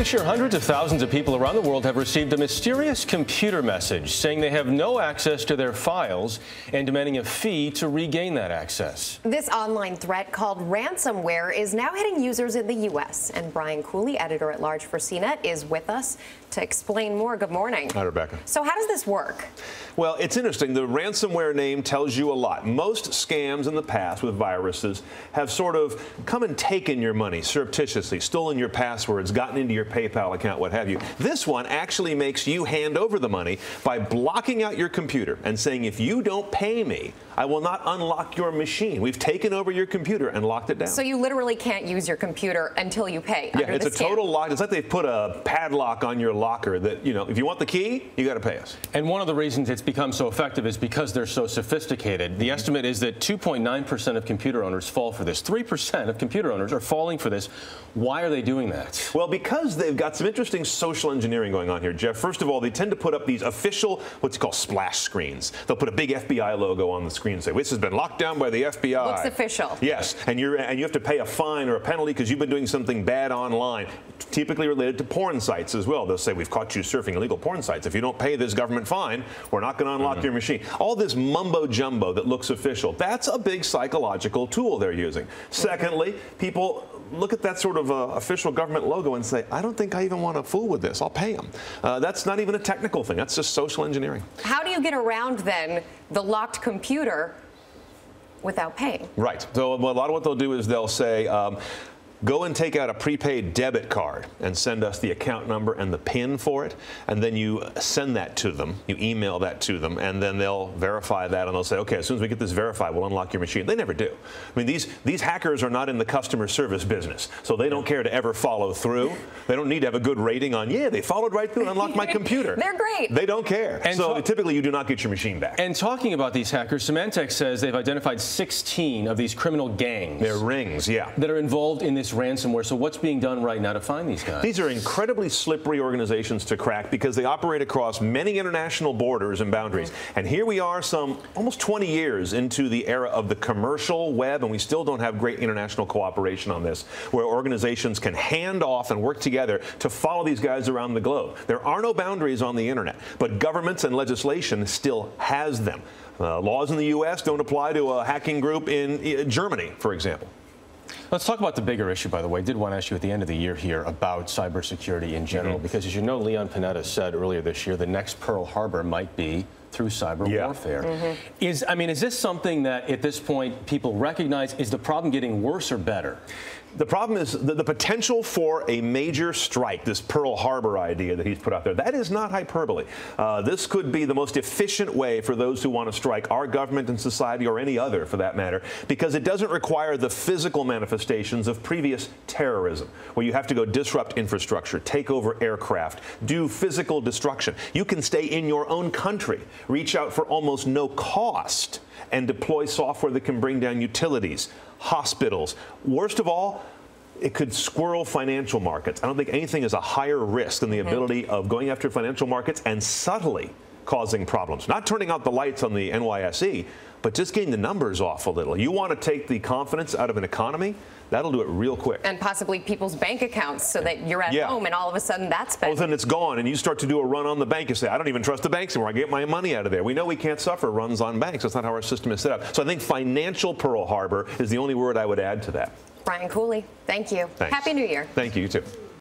This year, hundreds of thousands of people around the world have received a mysterious computer message saying they have no access to their files and demanding a fee to regain that access. This online threat called ransomware is now hitting users in the U.S. And Brian Cooley, editor-at-large for CNET, is with us to explain more. Good morning. Hi, Rebecca. So how does this work? Well, it's interesting. The ransomware name tells you a lot. Most scams in the past with viruses have sort of come and taken your money surreptitiously, stolen your passwords, gotten into your PayPal account, what have you. This one actually makes you hand over the money by blocking out your computer and saying, if you don't pay me, I will not unlock your machine. We've taken over your computer and locked it down. So you literally can't use your computer until you pay. Yeah, it's a total lock. It's like they've put a padlock on your locker that, you know, if you want the key, you got to pay us. And one of the reasons it's become so effective is because they're so sophisticated. The estimate is that 2.9% of computer owners fall for this. 3% of computer owners are falling for this. Why are they doing that? Well, because they've got some interesting social engineering going on here, Jeff. First of all, they tend to put up these official, what's called splash screens. They'll put a big FBI logo on the screen and say, this has been locked down by the FBI. Looks official. Yes, and you have to pay a fine or a penalty because you've been doing something bad online, typically related to porn sites as well. They'll say, we've caught you surfing illegal porn sites. If you don't pay this government fine, we're not going to unlock your machine. All this mumbo jumbo that looks official, that's a big psychological tool they're using. Secondly, people look at that sort of official government logo and say, I don't think I even want to fool with this. I'll pay them. That's not even a technical thing. That's just social engineering. How do you get around, then, the locked computer without paying? Right. So a lot of what they'll do is they'll say, go and take out a prepaid debit card and send us the account number and the PIN for it, and then you send that to them. You email that to them, and then they'll verify that, and they'll say, okay, as soon as we get this verified, we'll unlock your machine. They never do. I mean, these hackers are not in the customer service business, so they don't care to ever follow through. They don't need to have a good rating on, yeah, they followed right through and unlocked my computer. They're great. They don't care. And so typically you do not get your machine back. And talking about these hackers, Symantec says they've identified 16 of these criminal gangs. They're rings, yeah. That are involved in this ransomware. So what's being done right now to find these guys? These are incredibly slippery organizations to crack because they operate across many international borders and boundaries. And here we are some almost 20 years into the era of the commercial web, and we still don't have great international cooperation on this, where organizations can hand off and work together to follow these guys around the globe. There are no boundaries on the internet, but governments and legislation still has them. Laws in the U.S. don't apply to a hacking group in Germany, for example. Let's talk about the bigger issue, by the way. I did want to ask you at the end of the year here about cybersecurity in general, because as you know, Leon Panetta said earlier this year, the next Pearl Harbor might be through cyber warfare. Is this something that at this point people recognize? Is the problem getting worse or better? The problem is the potential for a major strike, this Pearl Harbor idea that he's put out there, that is not hyperbole. This could be the most efficient way for those who want to strike our government and society, or any other for that matter, because it doesn't require the physical manifestations of previous terrorism, where you have to go disrupt infrastructure, take over aircraft, do physical destruction. You can stay in your own country, reach out for almost no cost, and deploy software that can bring down utilities, hospitals. Worst of all, it could squirrel financial markets. I don't think anything is a higher risk than the ability of going after financial markets and subtly causing problems. Not turning out the lights on the NYSE, but just getting the numbers off a little. You want to take the confidence out of an economy? That'll do it real quick. And possibly people's bank accounts, so that you're at home and all of a sudden that's been. Well, then it's gone, and you start to do a run on the bank. You say, I don't even trust the banks anymore. I get my money out of there. We know we can't suffer runs on banks. That's not how our system is set up. So I think financial Pearl Harbor is the only word I would add to that. Brian Cooley, thank you. Thanks. Happy New Year. Thank you, you too.